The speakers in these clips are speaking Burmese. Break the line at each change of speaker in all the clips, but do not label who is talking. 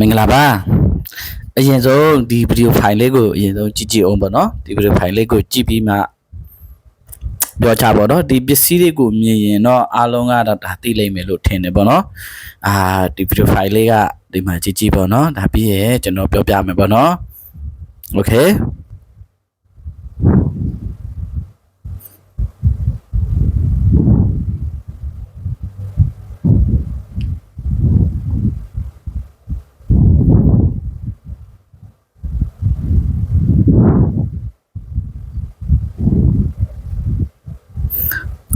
မင်္ဂလာပါအရင်ဆုံးဒီဗီဒီယိုဖိုင်လေးကိုအရင်ဆုံးကြည့်အောင်ပေါ့နော်ဒီဗီဒီယိုဖိုင်လေးကိုကြည့်ပြီးမှပြောချပါတော့ဒီပစ္စည်းတွေကိုမြင်ရင်တော့အားလုံးကတော့ဒါသိလိမ့်မယ်လို့ထင်တယ်ပေါ့နော်ဒီဗီဒီယိုဖိုင်လေးကဒီမှာကြည့်ပေါ့နော်ဒါပြီးရင်ကျွန်တော်ပြောပြမယ်ပေါ့နော်โอเค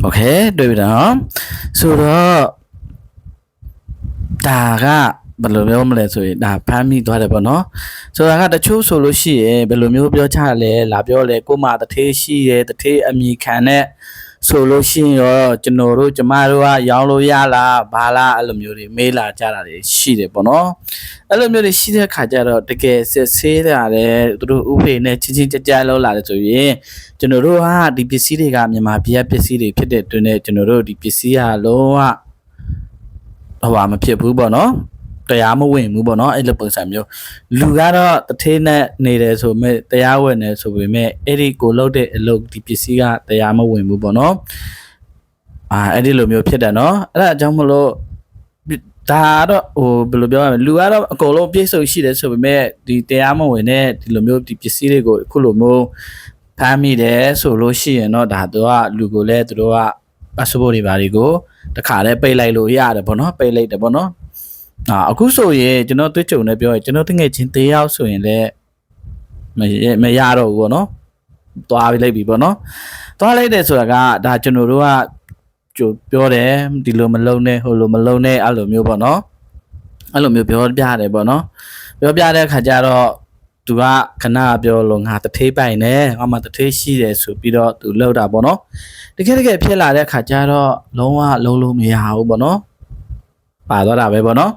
โอเคတွေ့ပြီနော်ဆိုတော့ဒါကဘယ်လိုပြောမလဲဆိုရင်ဒါဖမ်းမိသွားတယ်ပေါ့နော်ဆိုတာကတချို့ဆိုလို့ရှိရင်ဘယ်လိုမျိုးပြောချလဲလာပြောလဲကိုမတထေးရှိရဲတထေးအမိခံနဲ့ဆိုလို့ရှိရင်ရောကျွန်တော်တို့ကျမတို့ကရောင်းလို့ရလားဘာလားအဲ့လိုမျိုးတွေမေးလာကြတာတွေရှိတယ်ပေါ့နော်အဲ့လိုမျိုးတွေရှိတဲ့ခါကျတော့တကယ်စစ်ဆေးရတယ်သူတို့ဥပဒေနဲ့ချင်းချင်းကြကြလောက်လာတယ်ဆိုရင်ကျွန်တော်တို့ကဒီပစ္စည်းတွေကမြန်မာပြည်ပစ္စည်းတွေဖြစ်တဲ့တွင်နဲ့ကျွန်တော်တို့ဒီပစ္စည်းကလုံးဝဟိုမဖြစ်ဘူးပေါ့နော်တရားမဝင်ဘူးပေါ့နော်အဲ့လိုပုံစံမျိုးလူကတော့တထေးနဲ့နေတယ်ဆိုမဲ့တရားဝင်တယ်ဆိုပေမဲ့အဲ့ဒီကိုလောက်တဲ့အလုပ်ဒီပစ္စည်းကတရားမဝင်ဘူးပေါ့နော်အဲ့ဒီလိုမျိုးဖြစ်တယ်နော်အဲ့ဒါအကြောင်းမလို့ဒါတော့ဟိုဘယ်လိုပြောရမလဲလူကတော့အကုန်လုံးပြည့်စုံရှိတယ်ဆိုပေမဲ့ဒီတရားမဝင်တဲ့ဒီလိုမျိုးဒီပစ္စည်းတွေကိုအခုလိုမျိုးဖမ်းမိတယ်ဆိုလို့ရှိရင်တော့ဒါတို့ကလူကိုလည်းတို့က passport တွေဘာတွေကိုတခါလဲပိတ်လိုက်လို့ရတယ်ပေါ့နော်ပိတ်လိုက်တယ်ပေါ့နော်အခုဆိုရင်ကျွန်တော်တွေ့ကြုံနေပြောရင်ကျွန်တော်တငယ်ချင်း3ယောက်ဆိုရင်လည်းမရတော့ဘူးပေါ့နော်သွားပြီးလိုက်ပြီပေါ့နော်သွားလိုက်တယ်ဆိုတာကဒါကျွန်တော်တို့ကပြောတယ်ဒီလိုမလုံးနဲ့ဟိုလိုမလုံးနဲ့အဲ့လိုမျိုးပေါ့နော်အဲ့လိုမျိုးပြောပြတယ်ပေါ့နော်ပြောပြတဲ့ခါကျတော့သူကခဏပြောလို့ငါတထေးပိုင်နေငါမှတထေးရှိတယ်ဆိုပြီးတော့သူလောက်တာပေါ့နော်တကယ်ဖြစ်လာတဲ့ခါကျတော့လုံးဝလုံးလို့မရဘူးပေါ့နော်ပါသွားတာပဲပေါ့နော်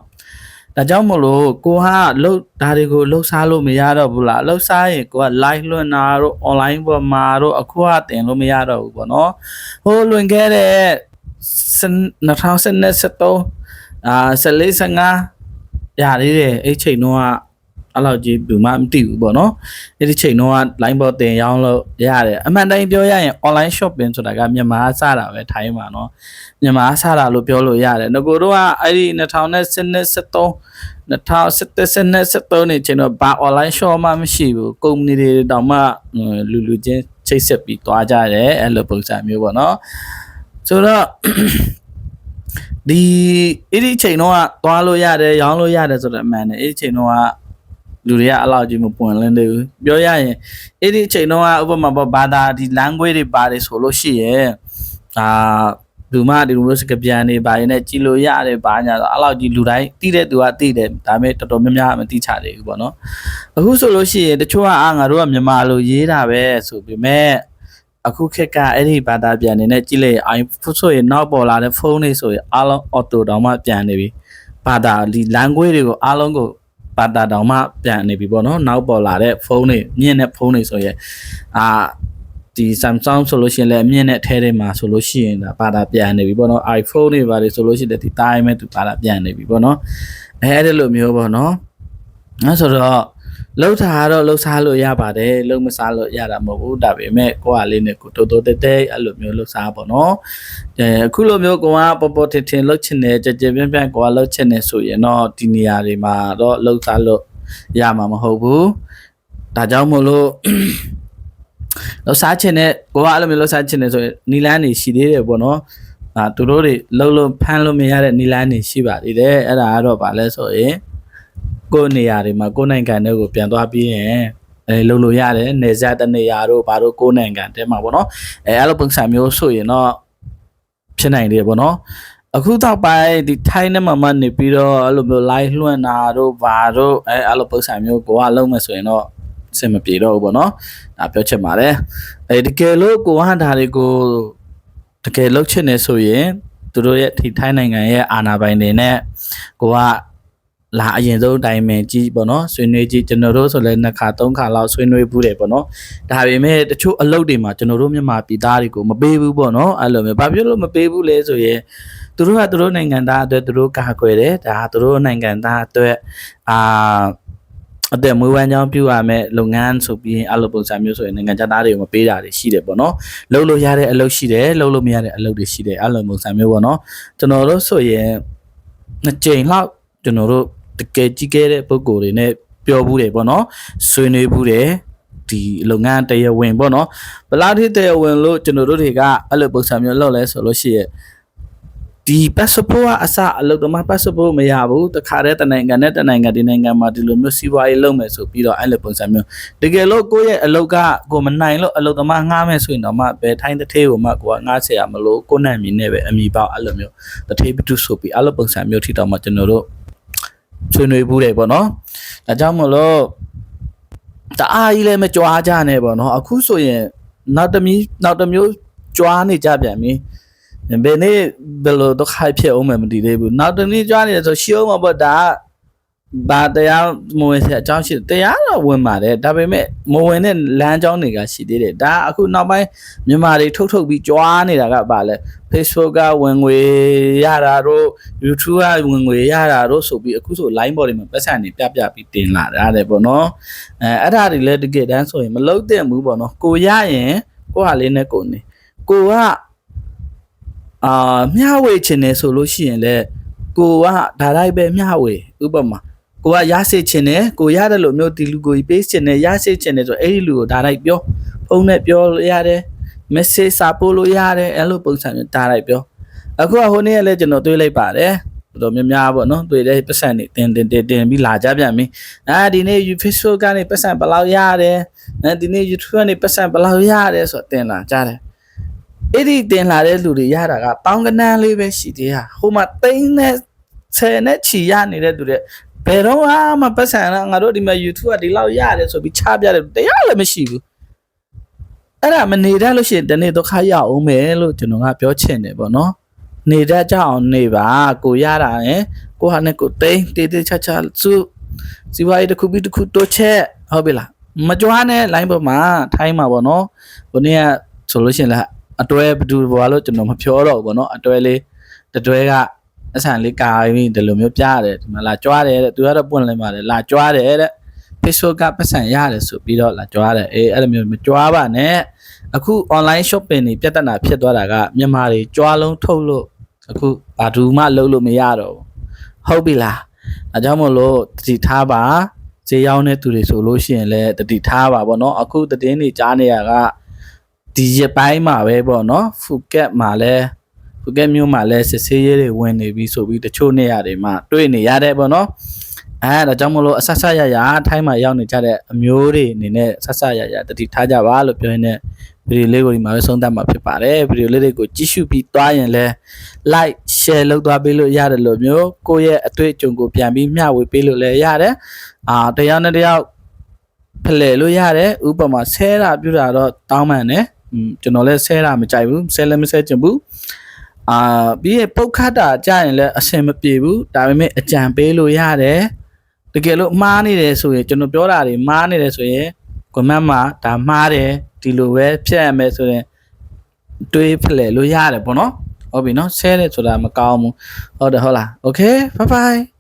ဒါကြောင့်မို့လို့ကိုကလှုပ်ဒါတွေကိုလှုပ်ရှားလို့မရတော့ဘူးလားလှုပ်ရှားရင်ကိုက live လွှင့်တာတို့ online ပေါ်မှာတို့အခုကတင်လို့မရတော့ဘူးပေါ့နော်ဟိုလွန်ခဲ့တဲ့2023 14-15ရသေးတယ်အဲ့ချိန်တော့အဲ့လောက်ကြီးဘူးမှမသိဘူးပေါ့နော်အဲ့ဒီချိန်တော့ line ပေါ်တင်ရောင်းလို့ရတယ်အမှန်တိုင်းပြောရရင် online shopping ဆိုတာကမြန်မာစတာပဲထိုင်းမှာနော်မြန်မာစတာလို့ပြောလို့ရတယ်ငကိုတို့ကအဲ့ဒီ2013 2017နေချိန်တော့ဘာ online shop မှမရှိဘူးကုမ္ပဏီတွေတောင်မှလူချင်းချိတ်ဆက်ပြီးသွားကြတယ်အဲ့လိုပုံစံမျိုးပေါ့နော်ဆိုတော့ဒီအဲ့ဒီချိန်တော့သွားလို့ရတယ်ရောင်းလို့ရတယ်ဆိုတော့အမှန်တယ်အဲ့ဒီချိန်တော့လူတွေကအလောက်ကြီးမပွင့်လင်းသေးဘူးပြောရရင်အဲ့ဒီအချိန်တော့ဥပမာပေါ့ဘာသာဒီ language တွေပါတယ်ဆိုလို့ရှိရင်လူမဒီလိုစကပြန်နေပါရင်လည်းကြည်လို့ရတယ်ဘာညာဆိုအဲ့လောက်ကြီးလူတိုင်းသိတဲ့သူကသိတယ်ဒါပေမဲ့တော်တော်များများမသိချသေးဘူးပေါ့နော်အခုဆိုလို့ရှိရင်တချို့ကငါတို့ကမြန်မာလိုရေးတာပဲဆိုပေမဲ့အခုခေတ်ကအဲ့ဒီဘာသာပြန်နေနဲ့ကြည့်လိုက် iPhone ဆိုရင်နောက်ပေါ်လာတဲ့ဖုန်းတွေဆိုရင်အားလုံး auto တောင်မှပြန်နေပြီဘာသာဒီ language တွေကိုအားလုံးကိုဘာသာတောင်မှပြန်နေပြီပေါ့နော်နောက်ပေါ်လာတဲ့ဖုန်းတွေမြင့်တဲ့ဖုန်းတွေဆိုရင်ဒီ Samsung ဆိုလို့ရှိရင်လည်းမြင့်တဲ့ထဲထဲမှာဆိုလို့ရှိရင်ဒါဘာသာပြန်နေပြီပေါ့နော် iPhone တွေပါတယ်ဆိုလို့ရှိရင်ဒီတိုင်းမဲ့သူဘာသာပြန်နေပြီပေါ့နော်အဲ့ဒီလိုမျိုးပေါ့နော်အဲ့ဆိုတော့လှုပ်ထားတော့လှုပ်စားလို့ရပါတယ်လှုပ်မစားလို့ရတာမဟုတ်ဘူးဒါပေမဲ့ကိုကလေးနဲ့ကိုတိုးတိုးတဲတဲအဲ့လိုမျိုးလှုပ်စားပေါ့နော်အခုလိုမျိုးကိုကပေါ်ထင်ထင်လှုပ်ချင်တယ်ကြကြပြန့်ပြန့်ကိုကလှုပ်ချင်တယ်ဆိုရင်တော့ဒီနေရာတွေမှာတော့လှုပ်စားလို့ရမှာမဟုတ်ဘူးဒါကြောင့်မို့လို့လှုပ်စားချင်တဲ့ကိုကအဲ့လိုမျိုးလှုပ်စားချင်တယ်ဆိုရင်နီလန်းနေရှိသေးတယ်ပေါ့နော်သူတို့တွေလှုပ်လို့ဖမ်းလို့မရတဲ့နီလန်းနေရှိပါသေးတယ်အဲ့ဒါကတော့ဗာလဲဆိုရင်ကိုယ်နေရာတွေမှာကိုယ်နိုင်ငံတွေကိုပြန်သွားပြီးရင်လှုပ်လို့ရတယ်နေစားတဲ့နေရာတို့ဘာတို့ကိုယ်နိုင်ငံတဲမှာပေါ့နော်အဲ့လိုပုံစံမျိုးဆိုရင်တော့ဖြစ်နိုင်တယ်ပေါ့နော်အခုတော့ပိုင်းဒီထိုင်းနဲ့မှနေပြီးတော့အဲ့လိုမျိုး live လွှင့်တာတို့ဘာတို့အဲ့လိုပုံစံမျိုးကိုကလုံးမယ်ဆိုရင်တော့စင်မပြေတော့ဘူးပေါ့နော်ဒါပြောချင်ပါတယ်တကယ်လို့ကိုကဒါတွေကိုတကယ်လှုပ်ချင်နေဆိုရင်သူတို့ရဲ့ဒီထိုင်းနိုင်ငံရဲ့အာဏာပိုင်တွေနဲ့ကိုကလာအရင်ဆုံးတိုင်းမယ်ကြီးပေါ့နော်ဆွေးနွေးကြီးကျွန်တော်တို့ဆိုလဲ2ခါ3ခါလောက်ဆွေးနွေးဘူးတယ်ပေါ့နော်ဒါပေမဲ့တချို့အလုပ်တွေမှာကျွန်တော်တို့မြန်မာပြည်သားတွေကိုမပေးဘူးပေါ့နော်အဲ့လိုမျိုးဘာဖြစ်လို့မပေးဘူးလဲဆိုရင် သူတို့ကသူတို့နိုင်ငံသားအတွက်သူတို့ကာကွယ်တယ်ဒါသူတို့နိုင်ငံသားအတွက်အသက်မွေးဝမ်းကြောင်းပြုရမယ်လုပ်ငန်းဆိုပြီးအဲ့လိုပုံစံမျိုးဆိုရင်နိုင်ငံသားတွေကိုမပေးတာတွေရှိတယ်ပေါ့နော်လုပ်လို့ရတဲ့အလုပ်ရှိတယ်လုပ်လို့မရတဲ့အလုပ်တွေရှိတယ်အဲ့လိုပုံစံမျိုးပေါ့နော်ကျွန်တော်တို့ဆိုရင်နှစ်ကြိမ်လောက်ကျွန်တော်တို့တကယ်ကြီးခဲ့တဲ့ပုံကိုယ်တွေနဲ့ပြောဘူးတယ်ပေါ့နော်ဆွေးနွေးဘူးတယ်ဒီလုပ်ငန်းတရားဝင်ပေါ့နော်ဘယ်လောက်ထိတရားဝင်လို့ကျွန်တော်တို့တွေကအဲ့လိုပုံစံမျိုးလုပ်လဲဆိုလို့ရှိရင်ဒီ passport အစအလုပ်သမား passport မရဘူးတခါတည်းတနိုင်ငံနဲ့တနိုင်ငံဒီနိုင်ငံမှာဒီလိုမျိုးစီးပွားရေးလုပ်မယ်ဆိုပြီးတော့အဲ့လိုပုံစံမျိုးတကယ်လို့ကိုယ့်ရဲ့အလုပ်ကကိုမနိုင်လို့အလုပ်သမားငှားမယ်ဆိုရင်တော့မှဘယ်ထိုင်းတစ်ထေးကိုမှကိုကငှားဆရာမလို့ကိုနိုင်မီနဲ့ပဲအမိပေါက်အဲ့လိုမျိုးတစ်ထေးပြတူဆိုပြီးအဲ့လိုပုံစံမျိုးထိတော့မှကျွန်တော်တို့ဆွေးနွေးဘူးတယ်ပေါ့နော်ဒါကြောင့်မလို့တအားကြီးလည်းမကြွားကြနဲ့ပေါ့နော်အခုဆိုရင်နောက်တစ်မျိုးကြွားနေကြပြန်ပြီဘယ်နေ့ဘယ်လိုတော့ခိုက်ဖြစ်အောင်မသိသေးဘူးနောက်တစ်နေ့ကြွားနေတယ်ဆိုရှင်းအောင်ပေါ့ဒါဘာတရားမဝင်စရာအကြောင်းရှိတရားတော့ဝင်ပါတယ်ဒါပေမဲ့မဝင်တဲ့လမ်းကြောင်းတွေကရှိသေးတယ်ဒါအခုနောက်ပိုင်းမြန်မာတွေထုတ်ပြီးကြွားနေတာကဘာလဲ Facebook ကဝင်ငွေရတာတို့ YouTube ကဝင်ငွေရတာတို့ဆိုပြီးအခုဆို line ပေါ်တွေမှာပတ်စံနေပြပြီးတင်လာတယ်ပေါ့နော်အဲ့ဒါတွေလည်းတကယ်တမ်းဆိုရင်မလုံးတဲ့ဘူးပေါ့နော်ကိုရရင်ကိုဟာလေးနဲ့ကိုနေကိုကမျှဝေချင်တယ်ဆိုလို့ရှိရင်လေကိုကဒါလိုက်ပဲမျှဝေဥပမာကိုကရစေချင်တယ်ကိုရတယ်လို့မျိုးဒီလူကိုပေးချင်တယ်ရစေချင်တယ်ဆိုအဲ့ဒီလူကိုဒါလိုက်ပြောဖုန်းနဲ့ပြောလို့ရတယ် message စာပို့လို့ရတယ်အဲ့လိုပုံစံမျိုးဒါလိုက်ပြောအခုကဟိုနေ့ကလည်းကျွန်တော်တွေးလိုက်ပါတယ်တော်များများပေါ့နော်တွေးတဲ့ပတ်စံနေတင်ပြီးလာကြပြန်ပြီဒီနေ့ Facebook ကနေပတ်စံဘယ်လောက်ရတယ်ဒီနေ့ YouTube ကနေပတ်စံဘယ်လောက်ရတယ်ဆိုတော့တင်လာကြတယ်အဲ့ဒီတင်လာတဲ့လူတွေရတာကပေါင်းကနန်းလေးပဲရှိသေးတာဟိုမှာသိန်းနဲ့10နဲ့ချီရနေတဲ့သူတွေဘယ်တော့မှပတ်စံငါတို့ဒီမှာ YouTube ကဒီလောက်ရတယ်ဆိုပြီးချပြတယ်တရားလည်းမရှိဘူးအဲ့ဒါမနေတတ်လို့ရှိရင်တနေ့ဒုက္ခရအောင်မယ်လို့ကျွန်တော်ကပြောချင်တယ်ပေါ့နော်နေတတ်ကြအောင်နေပါကိုရတာရင်ကိုဟာနဲ့ကိုတိန်းတေးချစုစီဝါရီတစ်ခုပြီးတစ်ခုတိုးချက်ဟုတ်ပြီလားမကြွားနဲ့ line ပေါ်မှာထိုင်းမှာပေါ့နော်ကိုနေ့ကဆိုလို့ရှိရင်လည်းအတွဲဘဒူဘွားလို့ကျွန်တော်မပြောတော့ဘူးပေါ့နော်အတွဲလေးတွဲကအဆန်လေးကာပြီးဒီလိုမျိုးပြရတယ်ဒီမှာလာကြွားတယ်တဲ့သူကတော့ပွင့်လိုက်ပါတယ်လာကြွားတယ်တဲ့ Facebook ကပတ်စံရတယ်ဆိုပြီးတော့လာကြွားတယ်အဲ့လိုမျိုးမကြွားပါနဲ့အခု online shopping တွေပြဿနာဖြစ်သွားတာကမြန်မာတွေကြွားလုံးထုတ်လို့အခုဘာဒူမှလုပ်လို့မရတော့ဘူးဟုတ်ပြီလားအဲကြောင့်မို့လို့တတိထားပါဈေးရောက်တဲ့သူတွေဆိုလို့ရှိရင်လည်းတတိထားပါပေါ့နော်အခုသတင်းတွေကြားနေရကဒီရပိုင်းမှာပဲပေါ့နော်ဖူကက်မှာလဲဖူကက်မြို့မှာလဲစစ်ဆေးရေးတွေဝင်နေပြီဆိုပြီးတချို့နေရာတွေမှာတွေ့နေရတယ်ပေါ့နော်ဒါကြောင့်မလို့အဆက်ရထိုင်းမှာရောက်နေကြတဲ့အမျိုးတွေအနေနဲ့ဆက်ရတတိထားကြပါလို့ပြောရင်းနဲ့ဗီဒီယိုလေးကိုဒီမှာပဲဆုံးသတ်မှာဖြစ်ပါတယ်ဗီဒီယိုလေးတွေကိုကြည့်ရှုပြီးသွားရင်လဲ like share လုပ်သွားပေးလို့ရတယ်လို့မျိုးကိုယ့်ရဲ့အတွေ့အကြုံကိုပြန်ပြီးမျှဝေပေးလို့လည်းရတယ်တရားနဲ့တရားဖလှယ်လို့ရတယ်ဥပမာဆဲတာပြတာတော့တောင်းပန်တယ်ကျွန်တော်လည်းဆဲတာမကြိုက်ဘူးဆဲလည်းမဆဲချင်ဘူးပြီးရင်ပုတ်ခတ်တာကြားရင်လည်းအဆင်မပြေဘူးဒါပေမဲ့အကြံပေးလို့ရတယ်တကယ်လို့မှားနေတယ်ဆိုရင်ကျွန်တော်ပြောတာတွေမှားနေတယ်ဆိုရင် comment မှာဒါမှားတယ်ဒီလိုပဲဖြတ်ရမယ်ဆိုရင်တွေးဖလှယ်လို့ရတယ်ပေါ့နော်ဟုတ်ပြီနော်ဆဲတယ်ဆိုတာမကောင်းဘူးဟုတ်တယ်ဟုတ်လား okay bye bye